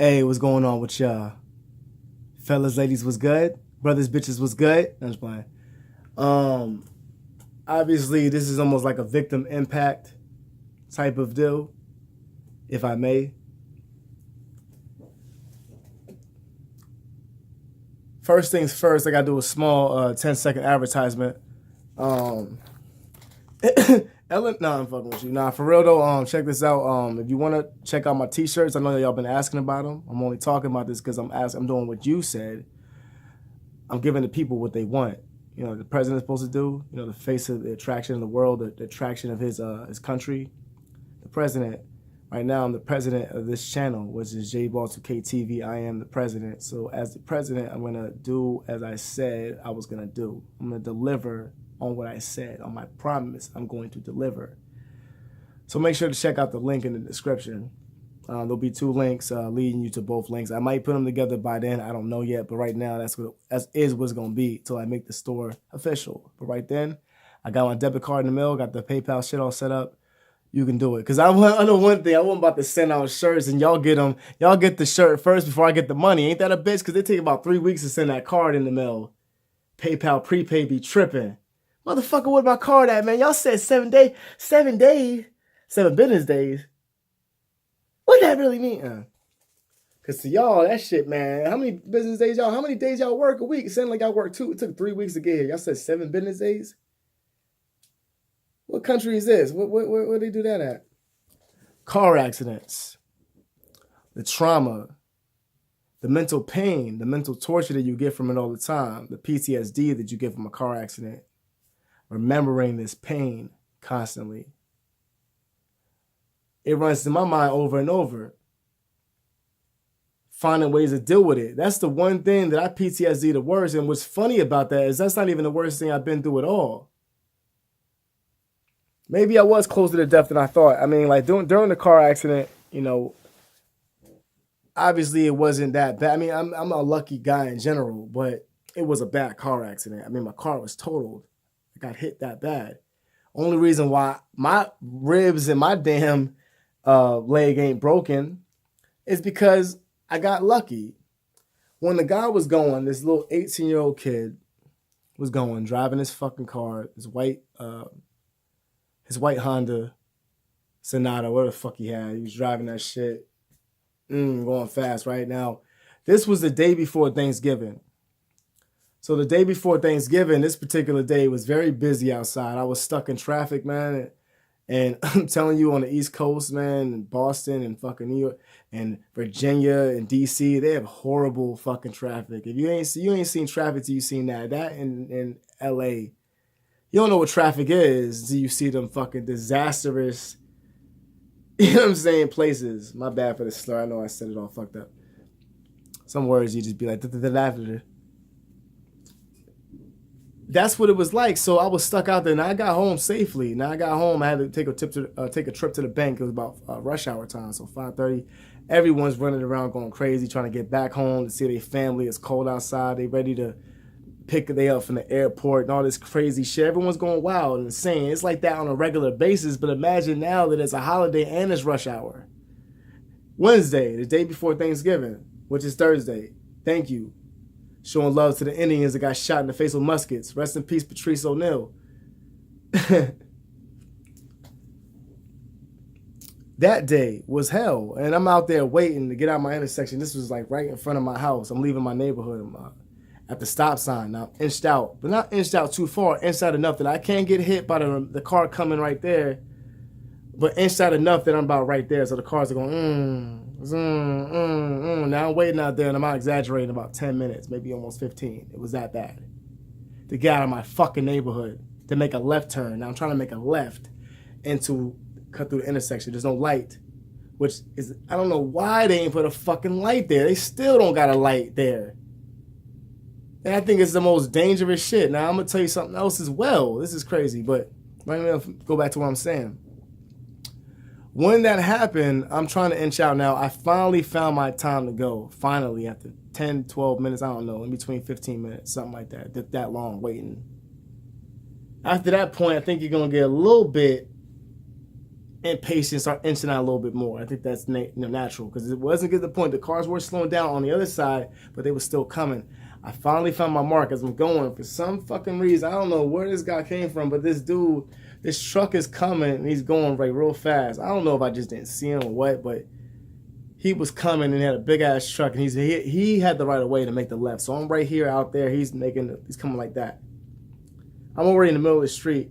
Hey, what's going on with y'all? Fellas, ladies, was good? Brothers, bitches, was good? I'm just playing. Um, Obviously, this is almost like a victim impact type of deal, if I may. First things first, I gotta do a small 10-second advertisement. Ellen, nah, I'm fucking with you. Nah, for real though, check this out. If you wanna check out my t-shirts, I know y'all been asking about them. I'm only talking about this because I'm doing what you said. I'm giving the people what they want. You know, the president's supposed to do, you know, the face of the attraction of the world, the attraction of his country. The president, right now I'm the president of this channel, which is JBall2KTV. I am the president. So as the president, I'm gonna do as I said I was gonna do. I'm gonna deliver on what I said, on my promise. I'm going to deliver. So make sure to check out the link in the description. There'll be 2 links leading you to both links. I might put them together by then. I don't know yet, but right now that's what it's gonna be till I make the store official. But right then, I got my debit card in the mail, got the PayPal shit all set up. You can do it. Cause I know one thing. I wasn't about to send out shirts and y'all get them. Y'all get the shirt first before I get the money. Ain't that a bitch? Cause they take about 3 weeks to send that card in the mail. PayPal prepaid be tripping. Motherfucker, where my card at, man? Y'all said 7 days, 7 business days. What that really mean? Cause to y'all, that shit, man. How many business days y'all? How many days y'all work a week? It sounded like y'all work 2. It took 3 weeks to get here. Y'all said 7 business days. What country is this? Where they do that at? Car accidents, the trauma, the mental pain, the mental torture that you get from it all the time, the PTSD that you get from a car accident, remembering this pain constantly. It runs through my mind over and over. Finding ways to deal with it. That's the one thing that I PTSD the worst. And what's funny about that is that's not even the worst thing I've been through at all. Maybe I was closer to death than I thought. I mean, like during the car accident, you know, obviously it wasn't that bad. I mean, I'm a lucky guy in general, but it was a bad car accident. I mean, my car was totaled. I got hit that bad. Only reason why my ribs and my damn leg ain't broken is because I got lucky. When the guy was going, this little 18-year-old kid was going, driving his fucking car, his white Honda Sonata, whatever the fuck he had. He was driving that shit, going fast right now. This was the day before Thanksgiving. So the day before Thanksgiving, this particular day was very busy outside. I was stuck in traffic, man. And I'm telling you, on the East Coast, man, in Boston and fucking New York and Virginia and DC, they have horrible fucking traffic. If you ain't seen traffic till you seen that in LA. You don't know what traffic is until you see them fucking disastrous, you know what I'm saying, places. My bad for the slur. I know I said it all fucked up. Some words you just be like, that's what it was like. So I was stuck out there. Now I got home safely. Now I got home. I had to take a trip to the bank. It was about rush hour time, so 5:30. Everyone's running around going crazy, trying to get back home to see their family. It's cold outside. They ready to pick they up from the airport and all this crazy shit. Everyone's going wild and insane. It's like that on a regular basis, but imagine now that it's a holiday and it's rush hour. Wednesday, the day before Thanksgiving, which is Thursday. Thank you. Showing love to the Indians that got shot in the face with muskets. Rest in peace, Patrice O'Neal. That day was hell. And I'm out there waiting to get out my intersection. This was like right in front of my house. I'm leaving my neighborhood. I'm at the stop sign. Now I'm inched out, but not inched out too far. Inched out enough that I can't get hit by the car coming right there. But inched out enough that I'm about right there. So the cars are going, Now I'm waiting out there, and I'm not exaggerating, about 10 minutes, maybe almost 15. It was that bad. To get out of my fucking neighborhood, to make a left turn. Now I'm trying to make a left cut through the intersection. There's no light, which is, I don't know why they ain't put a fucking light there. They still don't got a light there. And I think it's the most dangerous shit. Now I'm going to tell you something else as well. This is crazy, but let me go back to what I'm saying. When that happened, I'm trying to inch out now. I finally found my time to go. Finally, after 10, 12 minutes, I don't know, in between 15 minutes, something like that. That long waiting. After that point, I think you're going to get a little bit impatient, start inching out a little bit more. I think that's natural because it wasn't getting to the point. The cars were slowing down on the other side, but they were still coming. I finally found my mark as I'm going. For some fucking reason, I don't know where this guy came from, but this dude, this truck is coming and he's going like real fast. I don't know if I just didn't see him or what, but he was coming and had a big ass truck and he had the right of way to make the left. So I'm right here out there. He's coming like that. I'm already in the middle of the street.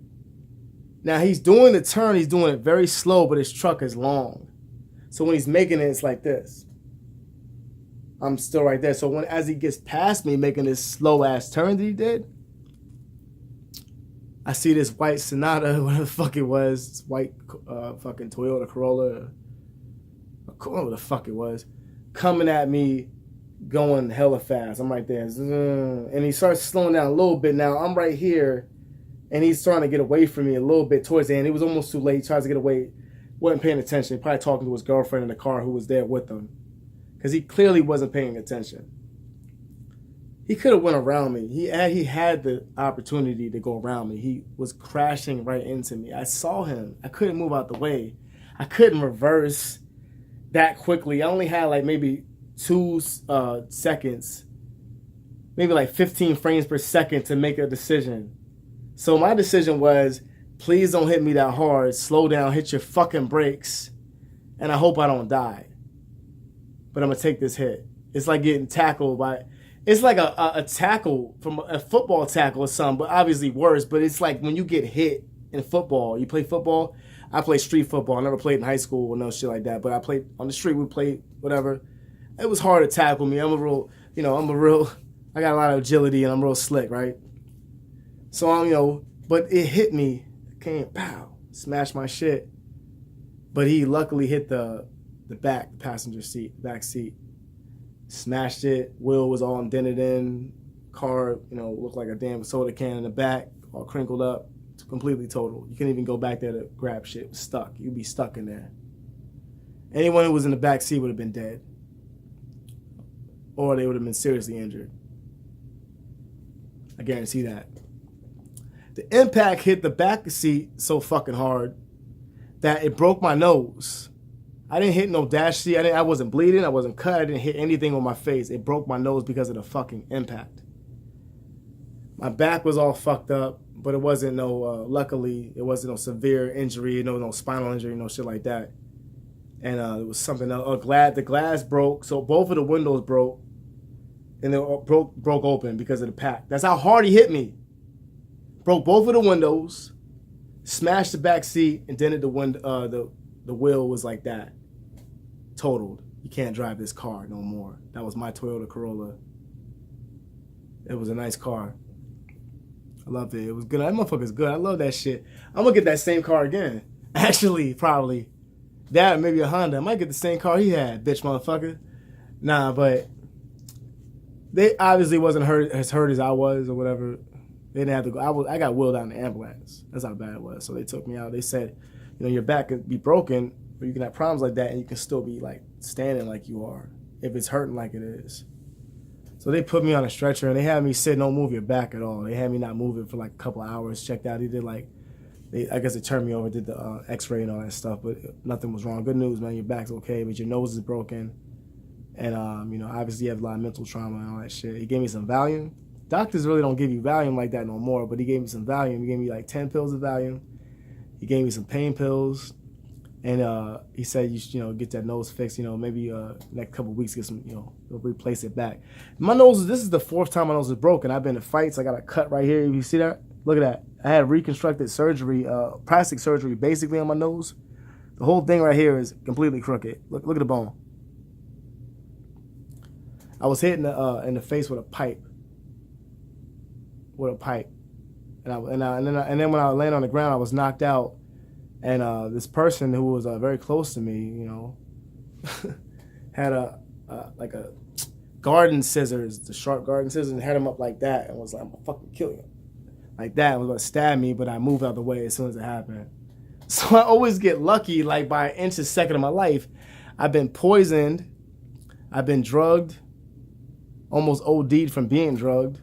Now he's doing the turn. He's doing it very slow, but his truck is long. So when he's making it, it's like this. I'm still right there. So as he gets past me, making this slow ass turn that he did, I see this white Sonata, whatever the fuck it was, this white fucking Toyota Corolla, whatever the fuck it was, coming at me, going hella fast. I'm right there, and he starts slowing down a little bit. Now I'm right here. And he's trying to get away from me a little bit towards the end. It was almost too late. He tries to get away. Wasn't paying attention. Probably talking to his girlfriend in the car who was there with him. Because he clearly wasn't paying attention. He could have went around me. He had the opportunity to go around me. He was crashing right into me. I saw him. I couldn't move out the way. I couldn't reverse that quickly. I only had like maybe 2 seconds. Maybe like 15 frames per second to make a decision. So my decision was, please don't hit me that hard. Slow down, hit your fucking brakes, and I hope I don't die. But I'm going to take this hit. It's like getting tackled by... It's like a tackle, from a football tackle or something, but obviously worse. But it's like when you get hit in football. You play football? I play street football. I never played in high school or no shit like that. But I played on the street. We played whatever. It was hard to tackle me. I got a lot of agility and I'm real slick, right? So I'm, but it hit me, came, pow, smashed my shit. But he luckily hit the passenger seat, back seat, smashed it. Wheel was all indented in. Car, looked like a damn soda can in the back, all crinkled up, completely total. You couldn't even go back there to grab shit. It was stuck. You'd be stuck in there. Anyone who was in the back seat would have been dead, or they would have been seriously injured. I guarantee that. The impact hit the back seat so fucking hard that it broke my nose. I didn't hit no dash seat. I wasn't bleeding. I wasn't cut. I didn't hit anything on my face. It broke my nose because of the fucking impact. My back was all fucked up, but it wasn't luckily, it wasn't no severe injury, no spinal injury, no shit like that. And it was something else. The glass broke, so both of the windows broke, and they broke open because of the pack. That's how hard he hit me. Broke both of the windows, smashed the back seat, and dented the window. The wheel was like that, totaled. You can't drive this car no more. That was my Toyota Corolla. It was a nice car. I loved it. It was good. That motherfucker's good. I love that shit. I'm gonna get that same car again. Actually, probably. That or maybe a Honda. I might get the same car he had, bitch motherfucker. Nah, but they obviously wasn't as hurt as I was or whatever. They didn't have to go. I got wheeled out in the ambulance. That's how bad it was. So they took me out. They said, your back could be broken, or you can have problems like that, and you can still be like standing like you are if it's hurting like it is. So they put me on a stretcher, and they had me sit, don't move your back at all. They had me not move it for like a couple of hours, checked out. I guess they turned me over, did the x-ray and all that stuff, but nothing was wrong. Good news, man, your back's okay, but your nose is broken. And, obviously you have a lot of mental trauma and all that shit. He gave me some Valium. Doctors really don't give you Valium like that no more, but he gave me some Valium. He gave me like 10 pills of Valium. He gave me some pain pills. And he said, you should, get that nose fixed, maybe next couple of weeks, get some, replace it back. My nose, this is the 4th time my nose is broken. I've been in fights. I got a cut right here. You see that? Look at that. I had reconstructed surgery, plastic surgery, basically on my nose. The whole thing right here is completely crooked. Look at the bone. I was hit in the face with a pipe. And then when I landed on the ground, I was knocked out. And this person who was very close to me, had a garden scissors, the sharp garden scissors, and had him up like that, and was like, I'm gonna fucking kill you. Like that, and was gonna stab me, but I moved out the way as soon as it happened. So I always get lucky, like by an inch a second of my life. I've been poisoned, I've been drugged, almost OD'd from being drugged.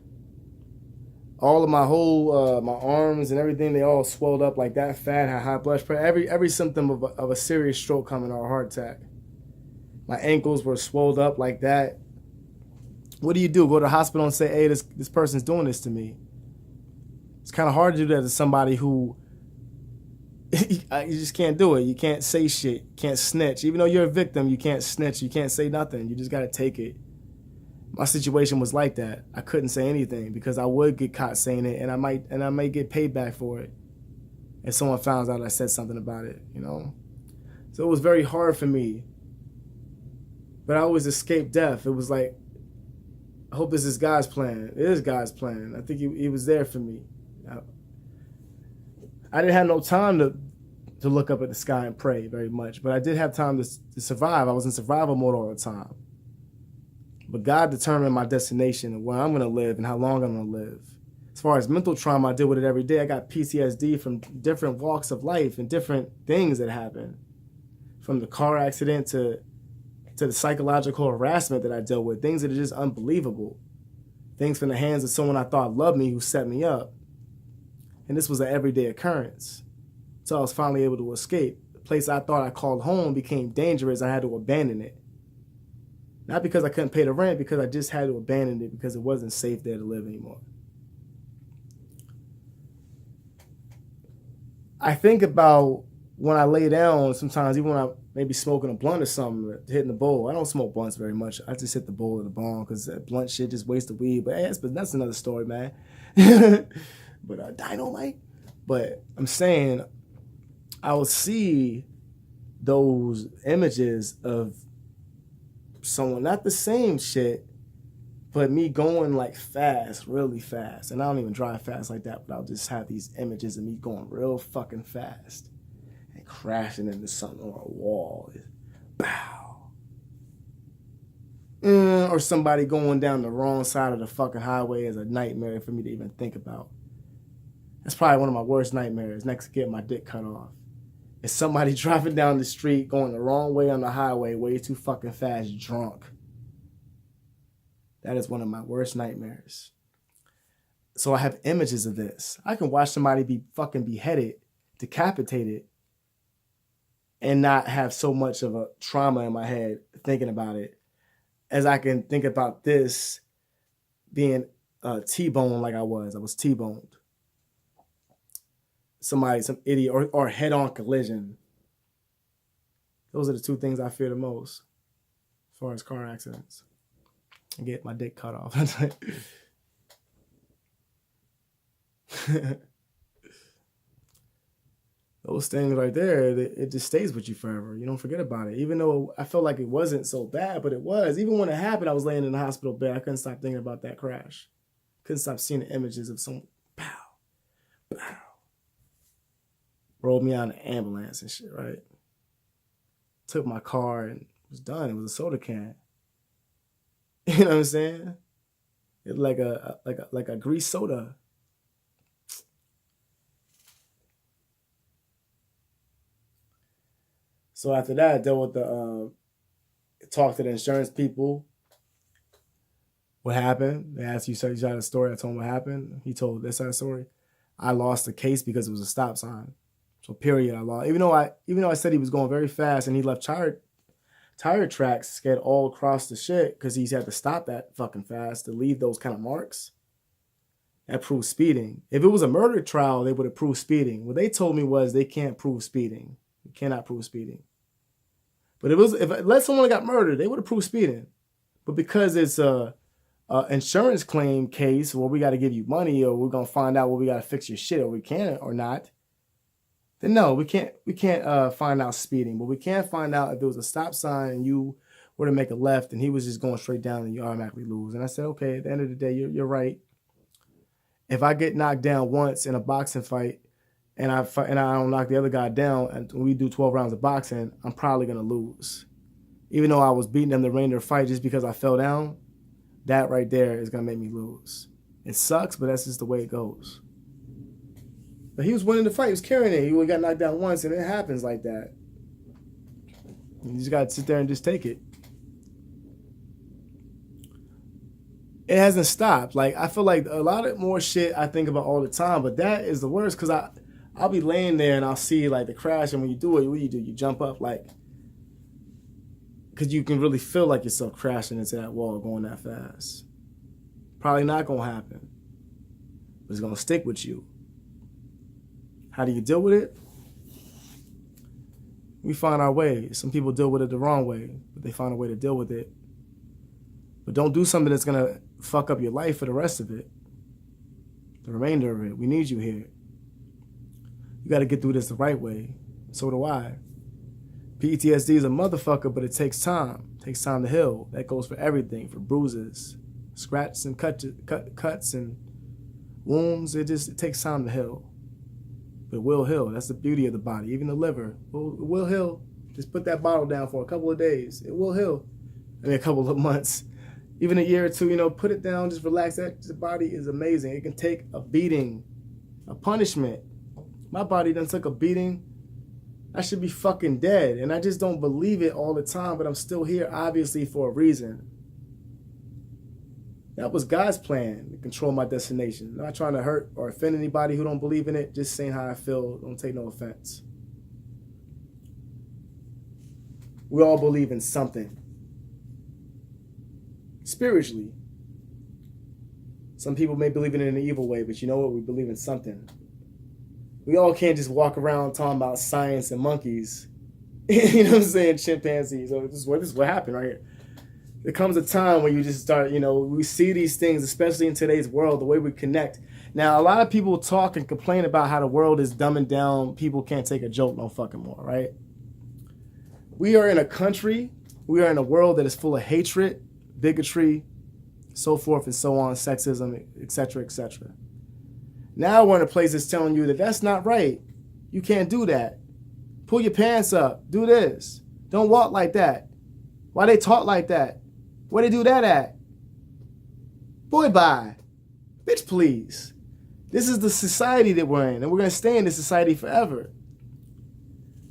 All of my whole, my arms and everything, they all swelled up like that, fat, had high blood pressure, every symptom of a serious stroke coming or a heart attack. My ankles were swelled up like that. What do? Go to the hospital and say, hey, this person's doing this to me. It's kind of hard to do that to somebody who, you just can't do it. You can't say shit. You can't snitch. Even though you're a victim, you can't snitch. You can't say nothing. You just got to take it. My situation was like that. I couldn't say anything because I would get caught saying it, and I might get paid back for it if someone found out I said something about it, you know? So it was very hard for me. But I always escaped death. It was like, I hope this is God's plan. It is God's plan. I think he was there for me. I didn't have no time to look up at the sky and pray very much, but I did have time to survive. I was in survival mode all the time. But God determined my destination and where I'm going to live and how long I'm going to live. As far as mental trauma, I deal with it every day. I got PTSD from different walks of life and different things that happen. From the car accident to the psychological harassment that I dealt with. Things that are just unbelievable. Things from the hands of someone I thought loved me who set me up. And this was an everyday occurrence. So I was finally able to escape. The place I thought I called home became dangerous. I had to abandon it. Not because I couldn't pay the rent, because I just had to abandon it because it wasn't safe there to live anymore. I think about when I lay down, sometimes even when I maybe smoking a blunt or something, hitting the bowl. I don't smoke blunts very much. I just hit the bowl of the bong because that blunt shit just wastes the weed. But hey, that's another story, man. But dynamite. But I'm saying I will see those images of someone, not the same shit, but me going like fast, really fast. And I don't even drive fast like that, but I'll just have these images of me going real fucking fast and crashing into something or a wall. Bow. Or somebody going down the wrong side of the fucking highway is a nightmare for me to even think about. That's probably one of my worst nightmares, next to getting my dick cut off. Is somebody driving down the street going the wrong way on the highway way too fucking fast, drunk. That is one of my worst nightmares. So I have images of this. I can watch somebody be fucking beheaded, decapitated, and not have so much of a trauma in my head thinking about it as I can think about this being T-boned like I was. I was T-boned. Some idiot, or head-on collision. Those are the two things I fear the most as far as car accidents. I get my dick cut off. Those things right there, it just stays with you forever. You don't forget about it. Even though I felt like it wasn't so bad, but it was. Even when it happened, I was laying in the hospital bed. I couldn't stop thinking about that crash. Couldn't stop seeing the images of some pow, pow. Rolled me out in an ambulance and shit, right? Took my car and it was done. It was a soda can. You know what I'm saying? It like a grease soda. So after that, I dealt with talked to the insurance people. What happened? They asked you a story. I told him what happened. He told this side story. I lost the case because it was a stop sign. So period, I lost. Even though I said he was going very fast and he left tire tracks scattered all across the shit because he's had to stop that fucking fast to leave those kind of marks. That proved speeding. If it was a murder trial, they would have proved speeding. What they told me was they can't prove speeding. You cannot prove speeding. But if let someone got murdered, they would have proved speeding. But because it's a insurance claim case where we got to give you money or we're gonna find out where we got to fix your shit or we can or not, then no, we can't find out speeding. But we can find out if there was a stop sign and you were to make a left and he was just going straight down and you automatically lose. And I said, okay, at the end of the day, you're right. If I get knocked down once in a boxing fight and I don't knock the other guy down and we do 12 rounds of boxing, I'm probably gonna lose. Even though I was beating them the remainder of the fight just because I fell down, that right there is gonna make me lose. It sucks, but that's just the way it goes. But he was winning the fight. He was carrying it. He only got knocked down once, and it happens like that. You just got to sit there and just take it. it hasn't stopped. Like, I feel like a lot of more shit I think about all the time, but that is the worst because I'll be laying there and I'll see like the crash, and when you do it, what do? You jump up like, because you can really feel like yourself crashing into that wall going that fast. Probably not gonna happen, but it's gonna stick with you. How do you deal with it? We find our way. Some people deal with it the wrong way, but they find a way to deal with it. But don't do something that's gonna fuck up your life for the rest of it. The remainder of it. We need you here. You gotta get through this the right way. So do I. PTSD is a motherfucker, but it takes time. It takes time to heal. That goes for everything, for bruises, scratches and cuts and wounds. It takes time to heal. But it will heal. That's the beauty of the body. Even the liver, it will heal. Just put that bottle down for a couple of days. It will heal. I mean, a couple of months. Even a year or two, put it down, just relax. The body is amazing. It can take a beating, a punishment. My body done took a beating. I should be fucking dead. And I just don't believe it all the time, but I'm still here, obviously, for a reason. That was God's plan, to control my destination. I'm not trying to hurt or offend anybody who don't believe in it, just saying how I feel. Don't take no offense. We all believe in something. Spiritually. Some people may believe in it in an evil way, but you know what? We believe in something. We all can't just walk around talking about science and monkeys. You know what I'm saying? Chimpanzees. So this is what happened right here. There comes a time when you just start, we see these things, especially in today's world, the way we connect. Now, a lot of people talk and complain about how the world is dumbing down. People can't take a joke no fucking more, right? We are in a country, we are in a world that is full of hatred, bigotry, so forth and so on, sexism, etc., etc. Now we're in a place that's telling you that that's not right. You can't do that. Pull your pants up. Do this. Don't walk like that. Why they talk like that? Where they do that at? Boy, bye. Bitch, please. This is the society that we're in, and we're going to stay in this society forever.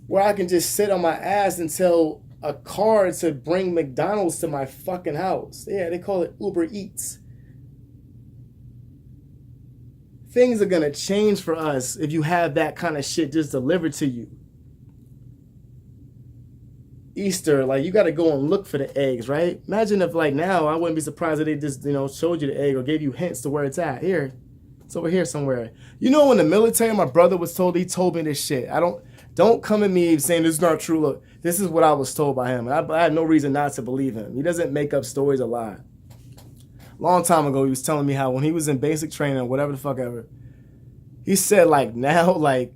Where I can just sit on my ass and tell a car to bring McDonald's to my fucking house. Yeah, they call it Uber Eats. Things are going to change for us if you have that kind of shit just delivered to you. Easter, like, you got to go and look for the eggs, right? Imagine if, like, now, I wouldn't be surprised if they just, showed you the egg or gave you hints to where it's at. Here, it's over here somewhere. In the military, my brother was told, he told me this shit. Don't come at me saying this is not true. Look, this is what I was told by him. And I had no reason not to believe him. He doesn't make up stories or lie. Long time ago, he was telling me how when he was in basic training or whatever the fuck ever, he said, like, now, like,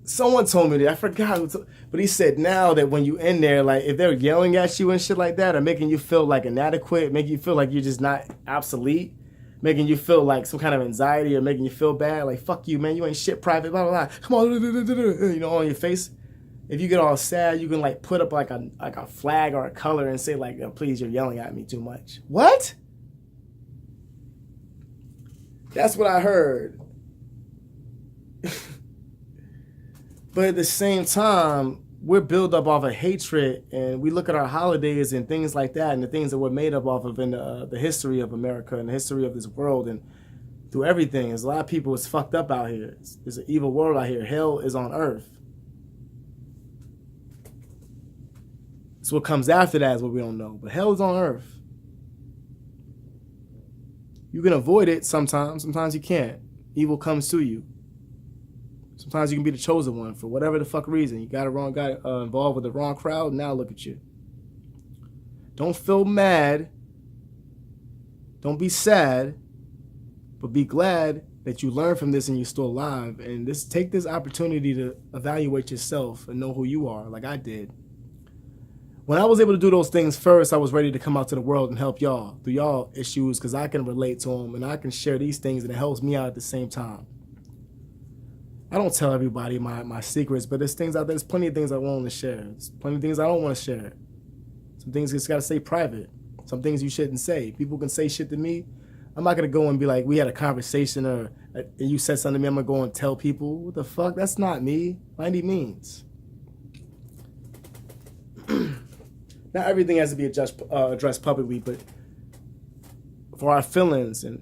someone told me that. I forgot who told, but he said now that when you in there, like, if they're yelling at you and shit like that or making you feel like inadequate, making you feel like you're just not obsolete, making you feel like some kind of anxiety or making you feel bad, like, fuck you, man, you ain't shit, private, blah, blah, blah, come on, on your face. If you get all sad, you can, like, put up like a flag or a color and say, like, oh, please, you're yelling at me too much. What? That's what I heard. But at the same time, we're built up off of hatred, and we look at our holidays and things like that, and the things that we're made up off of in the history of America and the history of this world, and through everything. There's a lot of people that's fucked up out here. There's an evil world out here. Hell is on earth. So what comes after that is what we don't know. But hell is on earth. You can avoid it sometimes. Sometimes you can't. Evil comes to you. Sometimes you can be the chosen one for whatever the fuck reason. You got involved with the wrong crowd. Now look at you. Don't feel mad. Don't be sad. But be glad that you learned from this and you're still alive. And take this opportunity to evaluate yourself and know who you are, like I did. When I was able to do those things first, I was ready to come out to the world and help y'all through y'all issues because I can relate to them and I can share these things and it helps me out at the same time. I don't tell everybody my secrets, but there's things out there. There's plenty of things I want to share. There's plenty of things I don't want to share. Some things just got to stay private. Some things you shouldn't say. People can say shit to me. I'm not going to go and be like, we had a conversation or you said something to me. I'm going to go and tell people. What the fuck? That's not me by any means. Not everything has to be addressed publicly, but for our feelings, and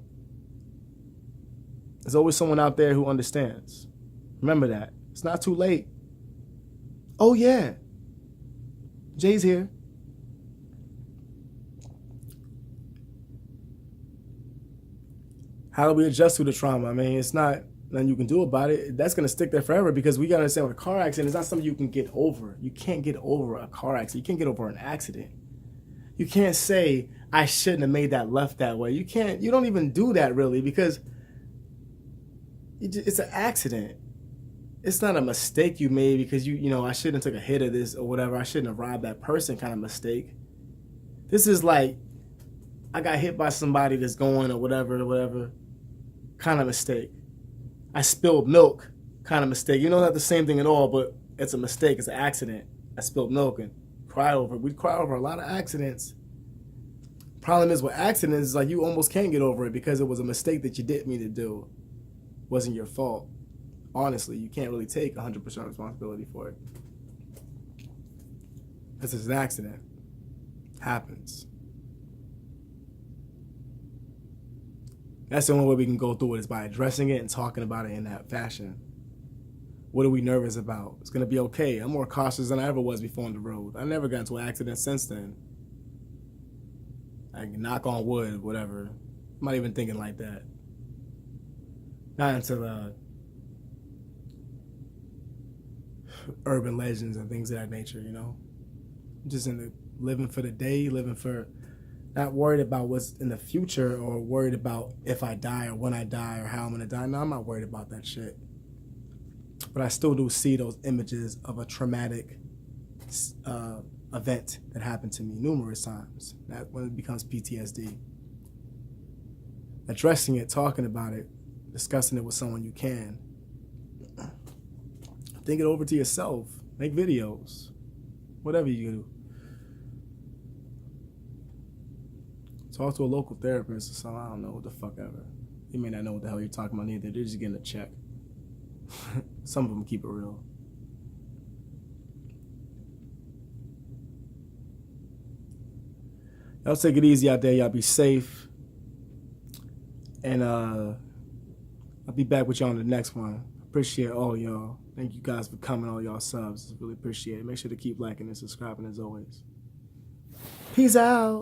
there's always someone out there who understands. Remember that. It's not too late. Oh yeah, Jay's here. How do we adjust to the trauma? I mean, it's not nothing you can do about it. That's going to stick there forever, because we got to understand with a car accident, it's not something you can get over. You can't get over a car accident. You can't get over an accident. You can't say, I shouldn't have made that left that way. You don't even do that really, because it's an accident. It's not a mistake you made because I shouldn't have took a hit of this or whatever. I shouldn't have robbed that person kind of mistake. This is like, I got hit by somebody that's going or whatever kind of mistake. I spilled milk kind of mistake. Not the same thing at all, but it's a mistake. It's an accident. I spilled milk and cry over it. We cry over a lot of accidents. Problem is with accidents is like you almost can't get over it because it was a mistake that you didn't mean to do. It wasn't your fault. Honestly, you can't really take 100% responsibility for it. This is an accident. Happens. That's the only way we can go through it, is by addressing it and talking about it in that fashion. What are we nervous about? It's going to be okay. I'm more cautious than I ever was before on the road. I never got into an accident since then. I can knock on wood, whatever. I'm not even thinking like that. Not into the urban legends and things of that nature, Just into living for the day, not worried about what's in the future or worried about if I die or when I die or how I'm going to die. No, I'm not worried about that shit. But I still do see those images of a traumatic event that happened to me numerous times. That when it becomes PTSD. Addressing it, talking about it, discussing it with someone you can. Think it over to yourself. Make videos. Whatever you do. Talk to a local therapist or something. I don't know what the fuck ever. You may not know what the hell you're talking about either. They're just getting a check. Some of them keep it real. Y'all take it easy out there. Y'all be safe. And I'll be back with y'all on the next one. Appreciate all y'all. Thank you guys for coming, all y'all subs. Really appreciate it. Make sure to keep liking and subscribing as always. Peace out.